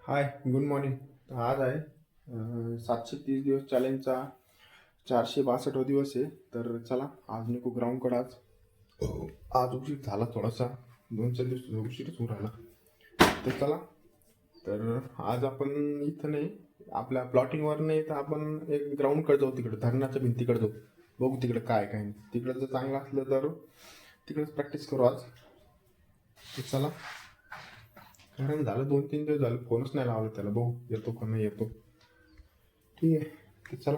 हाय, good morning. आज आहे 730 दिवस चॅलेंजचा 462वा दिवस आहे. तर चला आज निघू ग्राउंडकडे. आज उशीर झाला थोडासा, 2-4 दिवस उशीरच होऊन राहिला. तर चला, तर आज आपण इथं नाही, आपल्या प्लॉटिंगवर नाही तर आपण एक ग्राउंडकडे जाऊ, तिकडे धरणाच्या भिंतीकडे जाऊ, बघू तिकडे काय काय नाही. तिकडं जर चांगलं असलं तर तिकडेच प्रॅक्टिस करू आज. तर चला, कारण झालं 2-3 दिवस झालं फोनच नाही लावला त्याला, बघू येतो का नाही येतो. ठीक आहे, तर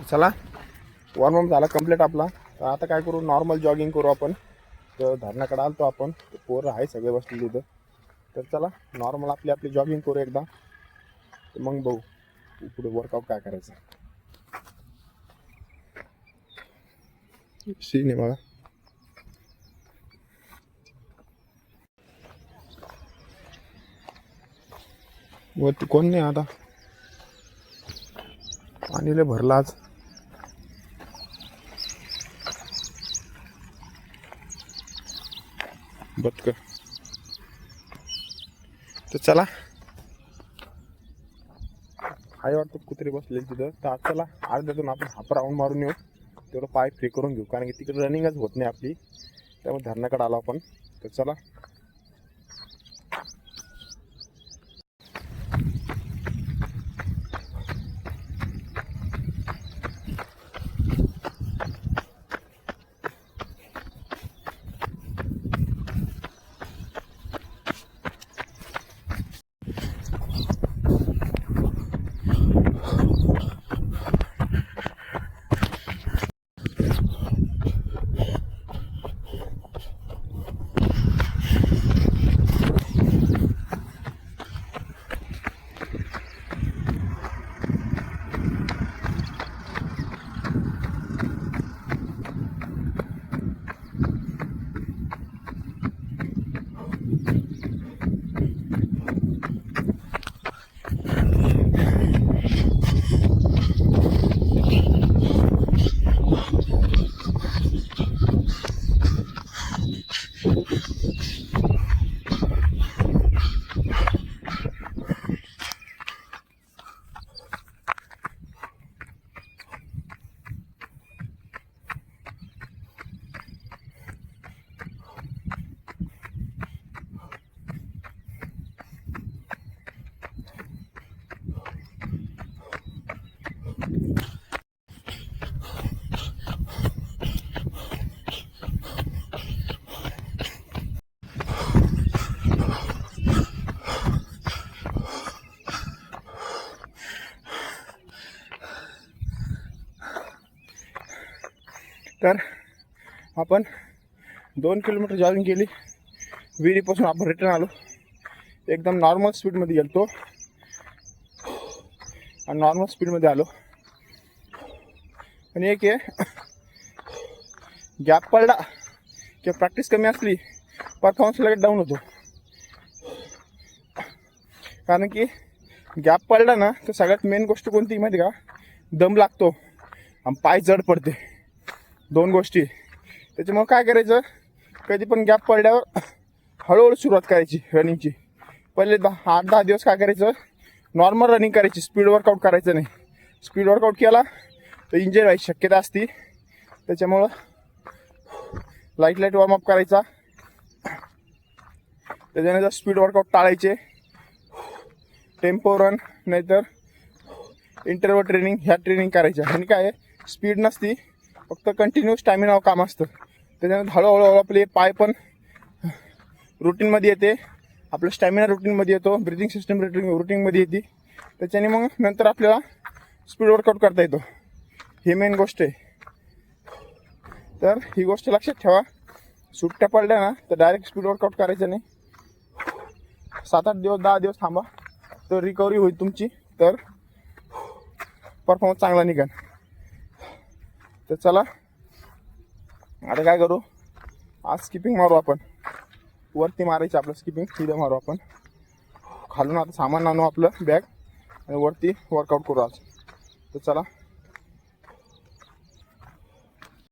चला वॉर्मअप झाला कंप्लीट आपला. तर आता काय करू, नॉर्मल जॉगिंग करू आपण. तर धरणाकडे आलतो आपण, पोरं आहे सगळे बसलेले तिथं. तर चला नॉर्मल आपली आपली जॉगिंग करू एकदा, तर मग बघू पुढे वर्कआउट काय करायचं. सीन आहे बघा. वरती कोण नाही आता, पाणी लय भरला आज. बदक. तर चला, हाय वाटतं कुत्रे बसले तिथं. तर आज चला अर्ध्यातून आपण हाफ राऊंड मारून येऊ, तेवढं पाय फ्री करून घेऊ, कारण की तिकडे रनिंगच होत नाही आपली. त्यामुळे धरणाकडे आलो आपण. तर चला, तर आपण 2 किलोमीटर जॉगिंग केली. विहिरीपासून आपण रिटर्न आलो, एकदम नॉर्मल स्पीडमध्ये गेलो आणि नॉर्मल स्पीडमध्ये आलो. आणि एक आहे, गॅप पडला किंवा प्रॅक्टिस कमी असली परफॉर्मन्स लगेच डाऊन होतो. कारण की गॅप पडला ना तर सगळ्यात मेन गोष्ट कोणती माहिती का, दम लागतो आणि पाय जड पडते, 2 गोष्टी. त्याच्यामुळे काय करायचं, कधी पण गॅप पडल्यावर हळूहळू सुरुवात करायची रनिंगची. पहिले 8-10 दिवस काय करायचं, नॉर्मल रनिंग करायची, स्पीड वर्कआउट करायचं नाही. स्पीड वर्कआउट केला तर इंजरी व्हायची शक्यता असती. त्याच्यामुळं लाईट वॉर्मअप करायचा, त्याच्यानंतर स्पीड वर्कआउट टाळायचे. टेम्पो रन नाहीतर इंटरव्हल ट्रेनिंग, ह्या ट्रेनिंग करायच्या. आणि काय स्पीड नसती, फक्त कंटिन्यू स्टॅमिना काम असतं. त्याच्यानंतर हळूहळू आपले पाय पण रुटीनमध्ये येते, आपलं स्टॅमिना रुटीनमध्ये येतो, ब्रिथिंग सिस्टम रुटीनमध्ये येते. त्याच्याने मग नंतर आपल्याला स्पीड वर्कआउट करता येतो. ही मेन गोष्ट आहे. तर ही गोष्ट लक्षात ठेवा, सुट्ट्या पडल्या ना तर डायरेक्ट स्पीड वर्कआउट करायचं नाही. 7-8 दिवस 10 दिवस थांबा, तर रिकव्हरी होईल तुमची, तर परफॉर्मन्स चांगला निघेल. तर चला आता काय करू, आज स्किपिंग मारू आपण. वरती मारायचं आपलं स्किपिंग, सीधं मारू आपण. खालून आता सामान आणू आपलं बॅग आणि वरती वर्कआउट करू आज. तर चला.